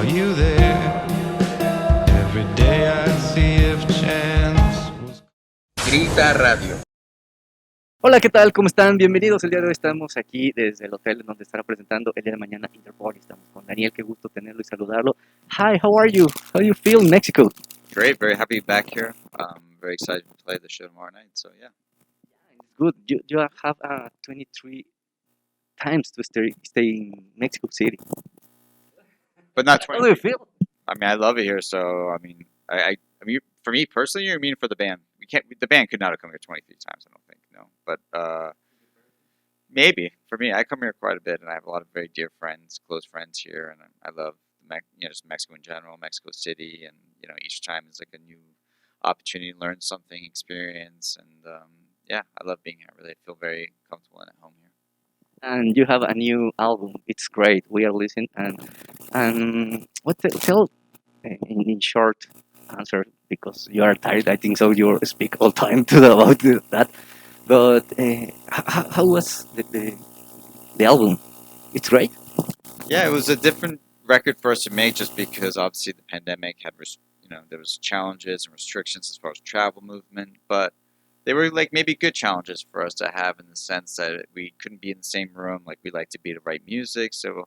Are you there? Every day I'd see if chance was. Grita Radio. Hola, ¿qué tal? ¿Cómo están? Bienvenidos. El día de hoy estamos aquí desde el hotel en donde estará presentando el día de mañana Interpol. Estamos con Daniel, qué gusto tenerlo y saludarlo. Hi, how are you? How do you feel in Mexico? Great, very happy to be back here. Very excited to play the show tomorrow night. So yeah, Good. You have 23 times to stay in Mexico City. but not How do you 20. feel? I mean, I love it here. So I mean, for me personally, or you mean for the band? We can't. The band could not have come here 23 times. I don't think. No, but maybe for me, I come here quite a bit, and I have a lot of very dear friends, close friends here, and I love just Mexico in general, Mexico City, and each time is like a new opportunity to learn something, experience, and yeah, I love being here. I really feel very comfortable and at home here. And you have a new album. It's great. We are listening. And tell in short answer because you are tired. I think so. You speak all time about that. But how was the album? It's great. Yeah, it was a different record for us to make just because obviously the pandemic had, there was challenges and restrictions as far as travel movement, but they were like maybe good challenges for us to have in the sense that we couldn't be in the same room like we like to be to write music. So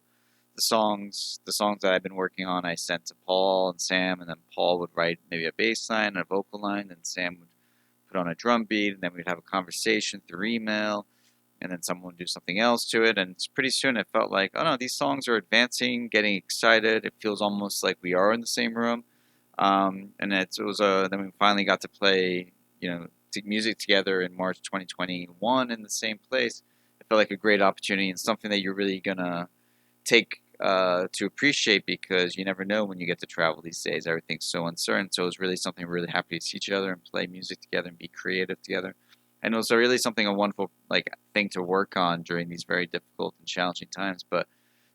the songs that I've been working on, I sent to Paul and Sam, and then Paul would write maybe a bass line and a vocal line, and Sam would put on a drum beat, and then we'd have a conversation through email, and then someone would do something else to it, and pretty soon it felt like, oh no, these songs are advancing, getting excited. It feels almost like we are in the same room, and then we finally got to play, music together in March 2021 in the same place. It felt like a great opportunity and something that you're really gonna take to appreciate because you never know when you get to travel these days. Everything's so uncertain. So it was really something we're really happy to see each other and play music together and be creative together. And it was really something a wonderful thing to work on during these very difficult and challenging times. But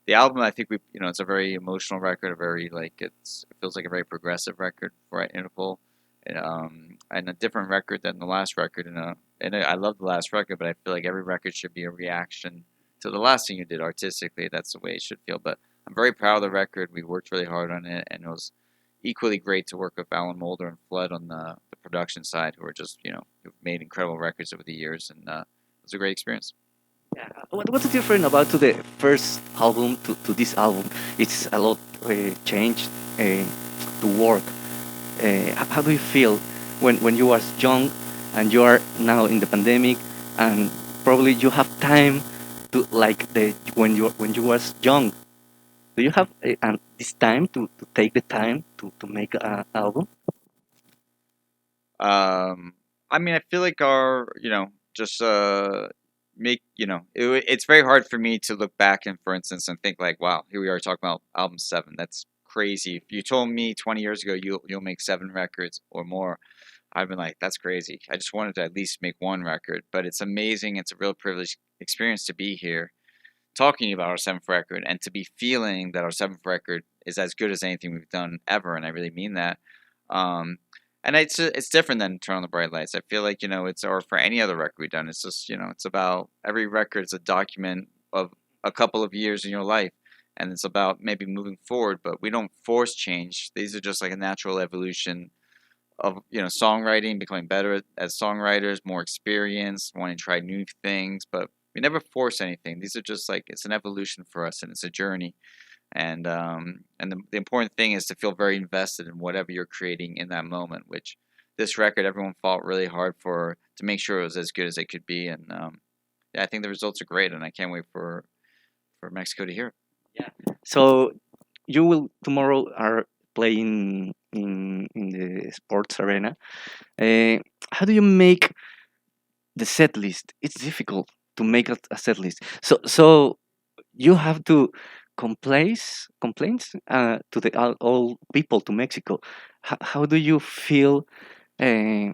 the album, I think it's a very emotional record, it feels like a very progressive record for Interpol, and a different record than the last record. I love the last record, but I feel like every record should be a reaction to the last thing you did artistically. That's the way it should feel. But I'm very proud of the record. We worked really hard on it, and it was equally great to work with Alan Mulder and Flood on the production side, who are just who've made incredible records over the years, and it was a great experience. Yeah. What's different about to the first album to this album? It's a lot changed to work. How do you feel when you was young and you are now in the pandemic and probably you have time to like the when you was young? Do you have this time to take the time to make an album? I mean, I feel like just it's very hard for me to look back and, for instance, and think like, wow, here we are talking about album 7. That's crazy. If you told me 20 years ago you'll make 7 records or more, I've been like, that's crazy. I just wanted to at least make one record, but it's amazing. It's a real privileged experience to be here talking about our 7th record and to be feeling that our 7th record is as good as anything we've done ever, and I really mean that. Um, and it's different than Turn on the Bright Lights. I feel like it's, or for any other record we've done. It's just it's about every record is a document of a couple of years in your life, and it's about maybe moving forward. But we don't force change. These are just like a natural evolution of songwriting, becoming better as songwriters, more experience, wanting to try new things, but we never force anything. These are just like it's an evolution for us, and it's a journey. And the important thing is to feel very invested in whatever you're creating in that moment. Which this record, everyone fought really hard to make sure it was as good as it could be, and yeah, I think the results are great, and I can't wait for Mexico to hear it. Yeah. So you will tomorrow are playing in the sports arena. Uh, how do you make the set list? It's difficult to make a set list. So you have to complaints to the all people to Mexico. How do you feel uh,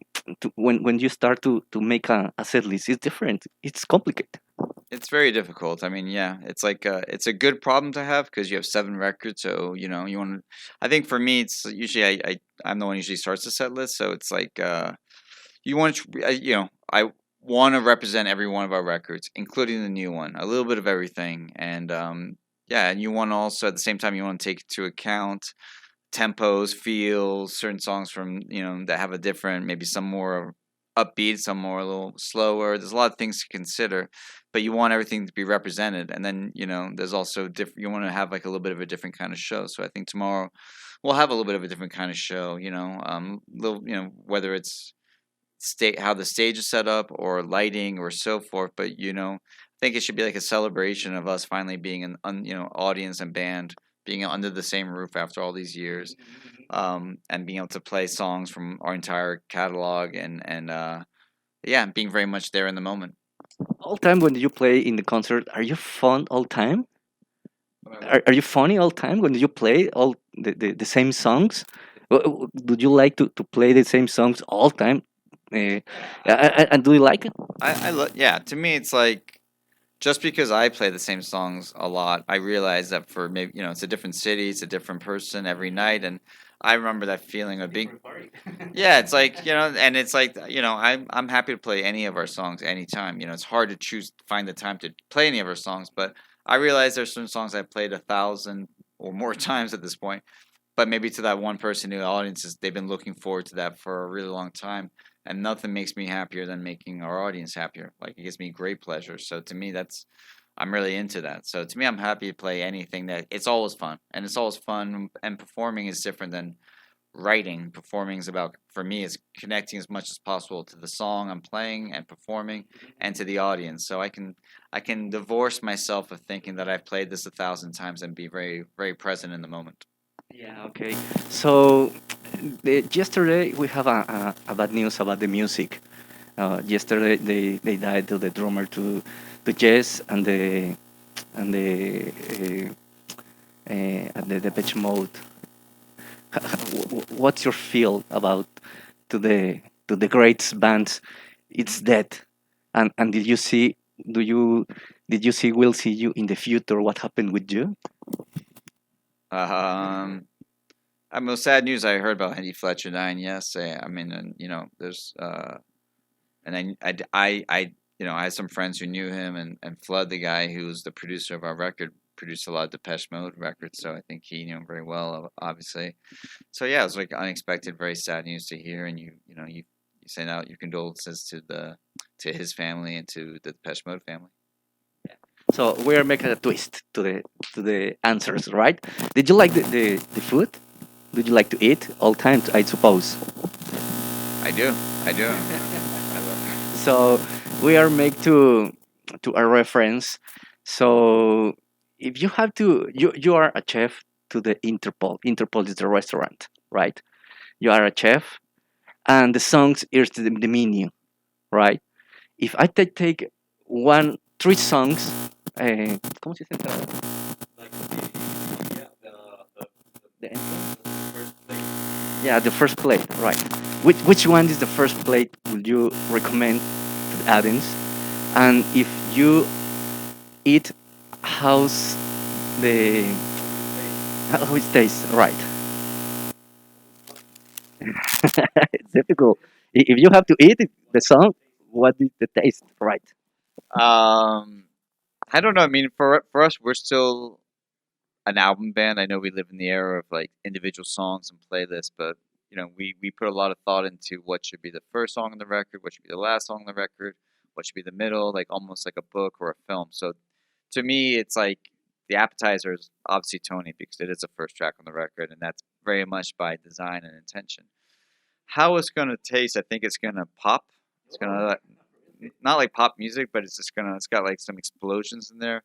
when you start to make a set list? It's different. It's complicated. It's very difficult. I mean, yeah, it's a good problem to have because you have 7 records. So you want to. I think for me, it's usually I'm the one who usually starts the set list. So it's like you want to I want to represent every one of our records, including the new one, a little bit of everything, and Yeah, and you want to also at the same time you want to take into account tempos, feels, certain songs from that have a different, maybe some more upbeat, some more a little slower. There's a lot of things to consider, but you want everything to be represented. And then there's also different. You want to have like a little bit of a different kind of show. So I think tomorrow we'll have a little bit of a different kind of show. Little whether it's state how the stage is set up or lighting or so forth. But I think it should be like a celebration of us finally being an audience and band being under the same roof after all these years, and being able to play songs from our entire catalog and yeah, being very much there in the moment. All time when you play in the concert, are you fun all time? Are you funny all time when you play all the same songs? Do you like to play the same songs all time? And do you like it? Yeah, to me it's like just because I play the same songs a lot, I realize that for maybe it's a different city, it's a different person every night, and I remember that feeling of being. Yeah, it's like and it's like I'm happy to play any of our songs anytime. It's hard to find the time to play any of our songs, but I realize there's certain songs I've played 1,000 or more times at this point, but maybe to that one person in the audience is they've been looking forward to that for a really long time, and nothing makes me happier than making our audience happier. Like it gives me great pleasure. So to me, that's I'm really into that. So to me, I'm happy to play anything that it's always fun, and it's always fun. And performing is different than writing. Performing is about for me is connecting as much as possible to the song I'm playing and performing, and to the audience. So I can divorce myself of thinking that I've played this 1,000 times and be very very present in the moment. Yeah, okay. So yesterday we have a bad news about the music. Yesterday they died the drummer to Jazz and the Depeche Mode. What's your feel about to the great bands? It's dead. And do you did you see we'll see you in the future? What happened with you? Um, I mean, sad news I heard about Hendy Fletcher dying. Yes, I mean, and there's and I had some friends who knew him, and Flood, the guy who was the producer of our record, produced a lot of Depeche Mode records, so I think he knew him very well, obviously. So yeah, it was like unexpected, very sad news to hear, and you send out your condolences to his family and to the Depeche Mode family. So we're making a twist to the answers, right? Did you like the food? Did you like to eat all time? I suppose. I do, I do. I love. So we are make to a reference. So if you have to, you are a chef to the Interpol. Interpol is the restaurant, right? You are a chef, and the songs is the menu, right? If I take one three songs, ¿cómo se dice? The entrance? Yeah, the first plate, right? Which one is the first plate would you recommend to the audience? And if you eat, how's the how it tastes, right? It's difficult. If you have to eat the song, what is the taste, right? Um, I don't know. I mean, for us, we're still an album band. I know we live in the era of like individual songs and playlists, but we put a lot of thought into what should be the first song on the record, what should be the last song on the record, what should be the middle, like almost like a book or a film. So to me, it's like the appetizer is obviously Tony because it is the first track on the record, and that's very much by design and intention. How it's gonna taste, I think it's gonna pop. It's gonna not like pop music, but it's got like some explosions in there,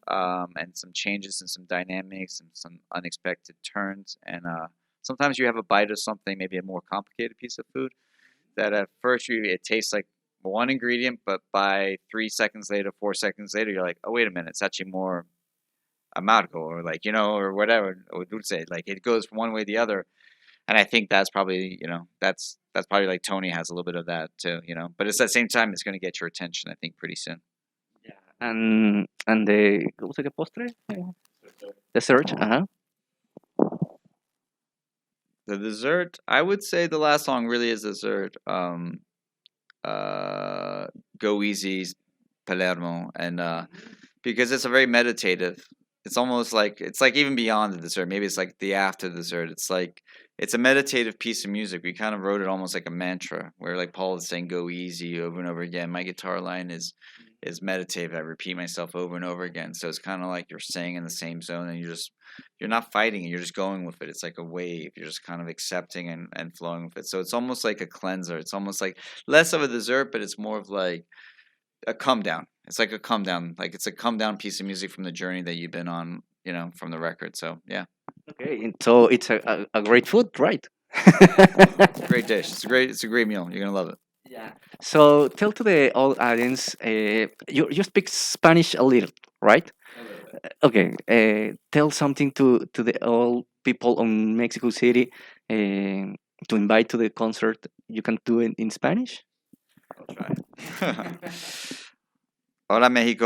and some changes and some dynamics and some unexpected turns. And sometimes you have a bite of something, maybe a more complicated piece of food, that at first it tastes like one ingredient, but by 3 seconds later, 4 seconds later, you're like, oh wait a minute, it's actually more amargo or like or whatever or dulce. Like it goes from one way to the other. And I think that's probably that's probably like Tony has a little bit of that too. But it's at the same time it's going to get your attention. I think pretty soon. And the ¿cómo se llama postre? Dessert. Uh-huh. The dessert, I would say the last song really is dessert. Go Easy's Palermo, and because it's a very meditative it's almost like it's like even beyond the dessert. Maybe it's like the after dessert. It's like it's a meditative piece of music. We kind of wrote it almost like a mantra, where like Paul is saying "Go easy" over and over again. My guitar line is meditative. I repeat myself over and over again. So it's kind of like you're staying in the same zone, and you're not fighting it. You're just going with it. It's like a wave. You're just kind of accepting and flowing with it. So it's almost like a cleanser. It's almost like less of a dessert, but it's more of like a come down. It's like a come down. Like it's a come down piece of music from the journey that you've been on, from the record. So yeah, Okay, and so it's a great food, right? it's a great dish. It's a great meal. You're gonna love it. Yeah. So tell to the old audience, you speak Spanish a little, right? Okay. Tell something to the old people on Mexico City, to invite to the concert. You can do it in Spanish. I'll try. Hola México,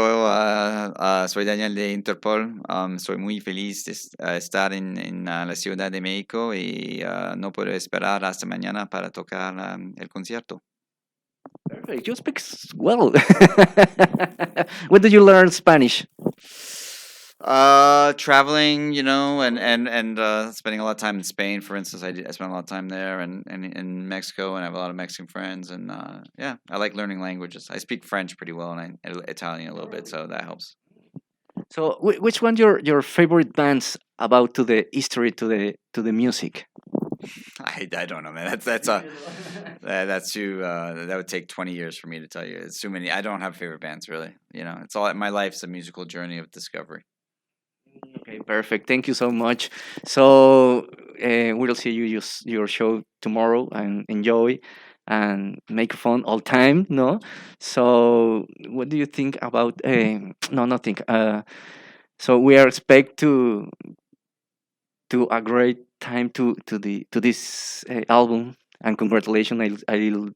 soy Daniel de Interpol. Soy muy feliz de estar en la Ciudad de México y no puedo esperar hasta mañana para tocar el concierto. Perfect. You speak well. When did you learn Spanish? Traveling, and spending a lot of time in Spain, for instance. I spent a lot of time there, and in Mexico, and I have a lot of Mexican friends, and yeah, I like learning languages. I speak French pretty well, and Italian a little bit, so that helps. So, which one your favorite bands about to the history to the music? I don't know, man. That's too that would take 20 years for me to tell you. It's too many. I don't have favorite bands really. It's all my life's a musical journey of discovery. Okay, perfect. Thank you so much. So we'll see your show tomorrow and enjoy and make fun all time. No, so what do you think about? No, nothing. So we are expect to a great time to this album, and congratulations. I'll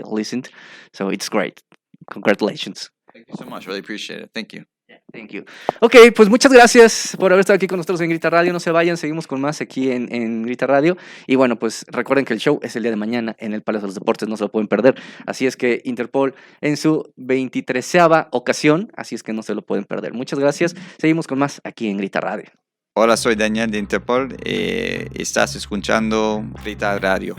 listened, so it's great. Congratulations. Thank you so much. Really appreciate it. Thank you. Thank you. Ok, pues muchas gracias por haber estado aquí con nosotros en Grita Radio. No se vayan, seguimos con más aquí en Grita Radio. Y bueno, pues recuerden que el show es el día de mañana en el Palacio de los Deportes, no se lo pueden perder. Así es que Interpol en su 23ª ocasión, así es que no se lo pueden perder. Muchas gracias, seguimos con más aquí en Grita Radio. Hola, soy Daniel de Interpol y estás escuchando Grita Radio.